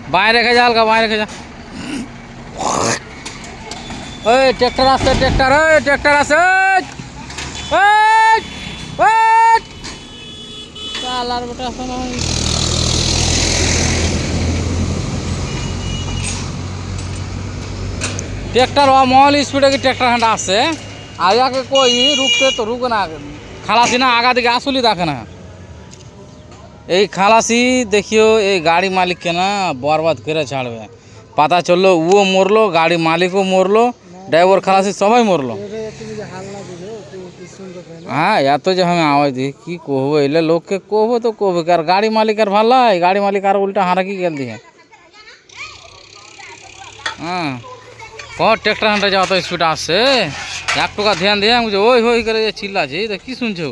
बाएं রেখে যা হালকা बाएं রেখে যা ওই ট্রাক্টর আসছে ট্রাক্টর ওই ট্রাক্টর আসছে ওই ওই শালার বেটা শালা ट्रैक्टर वहाँ मॉल स्पीड की ट्रैक्टर हंडा से आया के कोई रुकते तो रुक ना खालासी ना आगा दिखे आसुली देखे ना এই খালাসি দেখিও এই গাড়ি মালিককে না বরবাদ করে ছাড়বে পাতা চললো ও মরলো গাড়ি মালিকও মরলো ড্রাইভার খালাসি সবাই মরলো হ্যাঁ এত যে আমি আওয়াজ দিই কি কহবো এলে লোককে কহবো তো কহবো আর গাড়ি মালিক আর ভালো গাড়ি মালিক আর উল্টা হারাকি গেল দিয়ে হ্যাঁ কত ট্রাক্টর হাঁটা যাওয়া তো স্পিড আসছে এক টাকা ধ্যান দিয়ে আমি ওই হই করে চিল্লাছি তো কি শুনছো